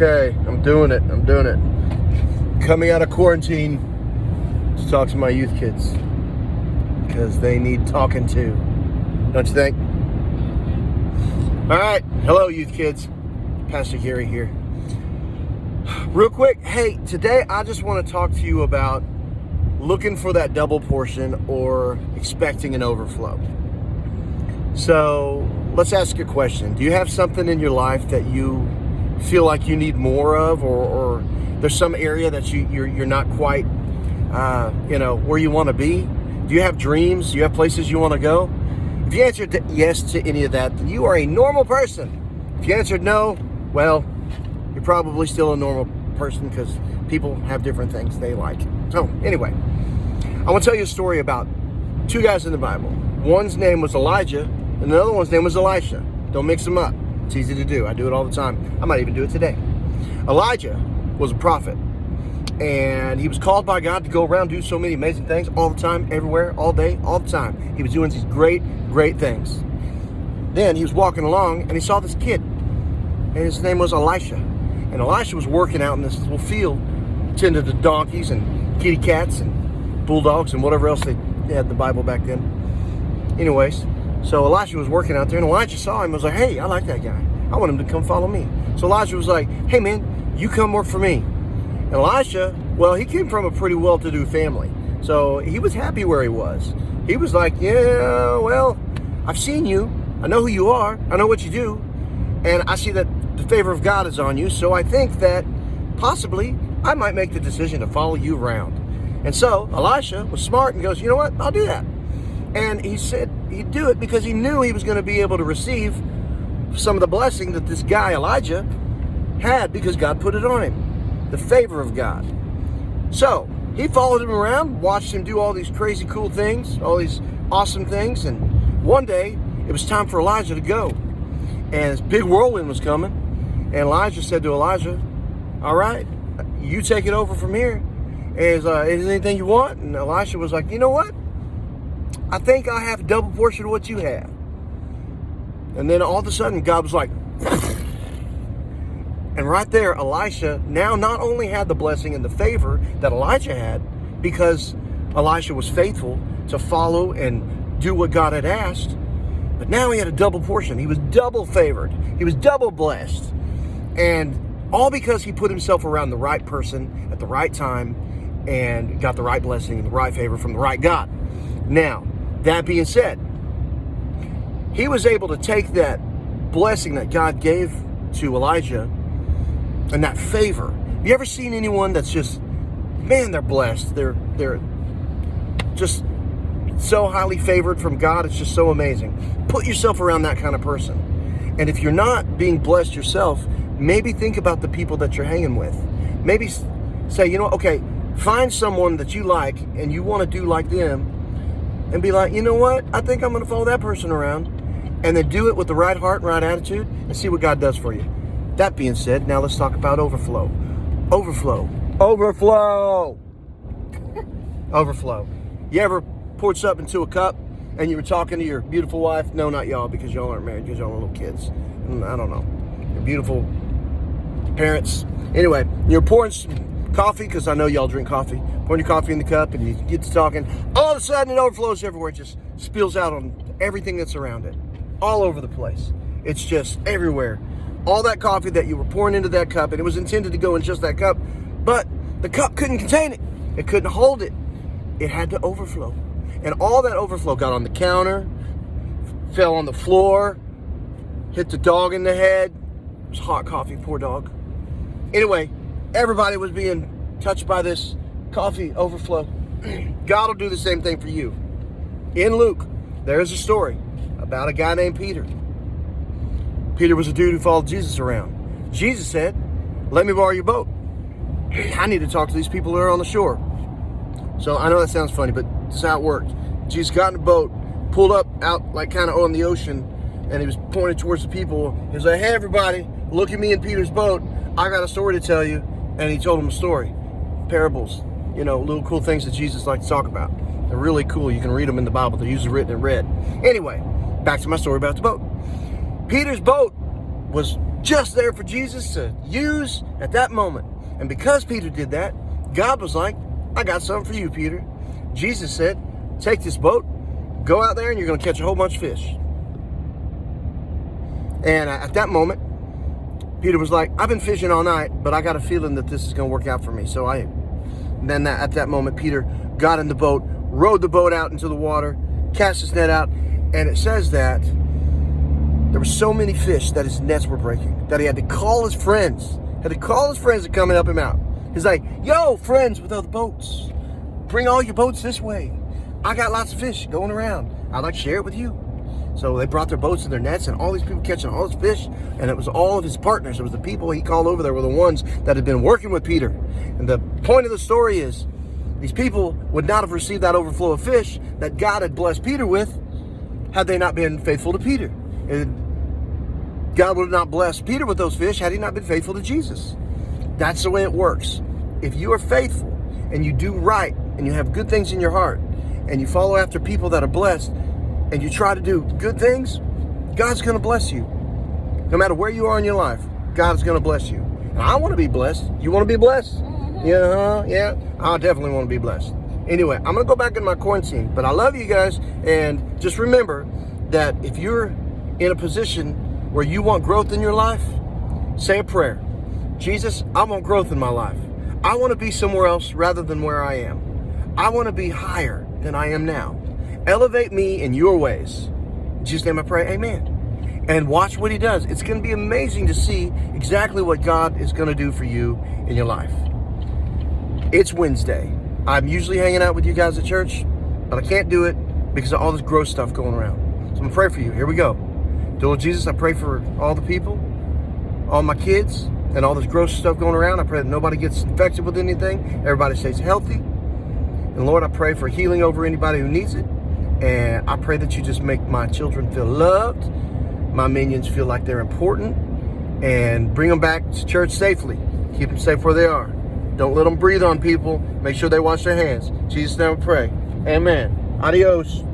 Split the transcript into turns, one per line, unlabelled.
Okay, I'm doing it. Coming out of quarantine to talk to my youth kids because they need talking to. Don't you think? All right. Hello, youth kids. Pastor Gary here. Real quick, hey, today I just want to talk to you about looking for that double portion or expecting an overflow. So let's ask a question. Do you have something in your life that you feel like you need more of, or there's some area that you're not quite where you want to be? Do you have dreams? Do you have places you want to go? If you answered yes to any of that, then you are a normal person. If you answered no, well, you're probably still a normal person because people have different things they like. So anyway, I want to tell you a story about two guys in the Bible. One's name was Elijah and another one's name was Elisha. Don't mix them up. It's easy to do. I do it all the time. I might even do it today. Elijah was a prophet, and he was called by God to go around do so many amazing things all the time, everywhere, all day, all the time. He was doing these great things. Then he was walking along and he saw this kid, and his name was Elisha. And Elisha was working out in this little field, tending to donkeys and kitty cats and bulldogs and whatever else they had in the Bible back then. Anyways, so Elisha was working out there, and Elijah saw him and was like, hey, I like that guy. I want him to come follow me. So Elijah was like, hey man, you come work for me. And Elisha, well, he came from a pretty well-to-do family. So he was happy where he was. He was like, yeah, well, I've seen you. I know who you are. I know what you do. And I see that the favor of God is on you. So I think that possibly I might make the decision to follow you around. And so Elisha was smart and goes, you know what? I'll do that. And he said he'd do it because he knew he was going to be able to receive some of the blessing that this guy Elijah had because God put it on him. The favor of God. So he followed him around, watched him do all these crazy cool things, all these awesome things. And one day it was time for Elijah to go. And this big whirlwind was coming. And Elijah said to Elijah, all right, you take it over from here. Is anything you want? And Elisha was like, you know what? I think I have a double portion of what you have. And then all of a sudden, God was like, and right there, Elisha now not only had the blessing and the favor that Elijah had, because Elisha was faithful to follow and do what God had asked, but now he had a double portion. He was double favored. He was double blessed. And all because he put himself around the right person at the right time and got the right blessing and the right favor from the right God. Now, that being said, he was able to take that blessing that God gave to Elijah and that favor. Have you ever seen anyone that's just, man, they're blessed. They're just so highly favored from God. It's just so amazing. Put yourself around that kind of person. And if you're not being blessed yourself, maybe think about the people that you're hanging with. Maybe say, you know, okay, find someone that you like and you want to do like them, and be like, you know what? I think I'm going to follow that person around, and then do it with the right heart and right attitude and see what God does for you. That being said, now let's talk about overflow. Overflow. You ever poured something into a cup and you were talking to your beautiful wife? No, not y'all, because y'all aren't married, because y'all are little kids. And I don't know. Your beautiful parents. Anyway, you're pouring some coffee, because I know y'all drink coffee. Pouring your coffee in the cup, and you get to talking. All of a sudden, it overflows everywhere. It just spills out on everything that's around it. All over the place. It's just everywhere. All that coffee that you were pouring into that cup, and it was intended to go in just that cup, but the cup couldn't contain it. It couldn't hold it. It had to overflow. And all that overflow got on the counter, fell on the floor, hit the dog in the head. It was hot coffee, poor dog. Anyway, everybody was being touched by this coffee overflow. God will do the same thing for you. In Luke, there's a story about a guy named Peter. Peter was a dude who followed Jesus around. Jesus said, let me borrow your boat. I need to talk to these people who are on the shore. So I know that sounds funny, but this is how it worked. Jesus got in a boat, pulled up out like kind of on the ocean, and he was pointed towards the people. He was like, hey everybody, look at me in Peter's boat. I got a story to tell you. And he told them a story. Parables, little cool things that Jesus liked to talk about. They're really cool. You can read them in the Bible. They're usually written in red. Anyway, back to my story about the boat. Peter's boat was just there for Jesus to use at that moment. And because Peter did that, God was like, I got something for you, Peter. Jesus said, take this boat, go out there, and you're going to catch a whole bunch of fish. And at that moment, Peter was like, I've been fishing all night, but I got a feeling that this is going to work out for me. So at that moment, Peter got in the boat, rowed the boat out into the water, cast his net out, and it says that there were so many fish that his nets were breaking that he had to call his friends. To come and help him out. He's like, yo, friends with other boats, bring all your boats this way. I got lots of fish going around. I'd like to share it with you. So they brought their boats and their nets, and all these people catching all this fish, and it was all of his partners. It was the people he called over there were the ones that had been working with Peter. And the point of the story is, these people would not have received that overflow of fish that God had blessed Peter with had they not been faithful to Peter. And God would have not blessed Peter with those fish had he not been faithful to Jesus. That's the way it works. If you are faithful and you do right and you have good things in your heart and you follow after people that are blessed and you try to do good things, God's going to bless you. No matter where you are in your life, God is going to bless you. And I want to be blessed. You want to be blessed? Yeah. I definitely want to be blessed. Anyway, I'm going to go back in my quarantine, but I love you guys. And just remember that if you're in a position where you want growth in your life, say a prayer. Jesus, I want growth in my life. I want to be somewhere else rather than where I am. I want to be higher than I am now. Elevate me in your ways. In Jesus' name I pray, amen. And watch what he does. It's going to be amazing to see exactly what God is going to do for you in your life. It's Wednesday. I'm usually hanging out with you guys at church, but I can't do it because of all this gross stuff going around. So I'm going to pray for you. Here we go. Dear Lord Jesus, I pray for all the people, all my kids, and all this gross stuff going around. I pray that nobody gets infected with anything. Everybody stays healthy. And Lord, I pray for healing over anybody who needs it. And I pray that you just make my children feel loved, my minions feel like they're important, and bring them back to church safely. Keep them safe where they are. Don't let them breathe on people. Make sure they wash their hands. In Jesus' name I pray. Amen. Adios.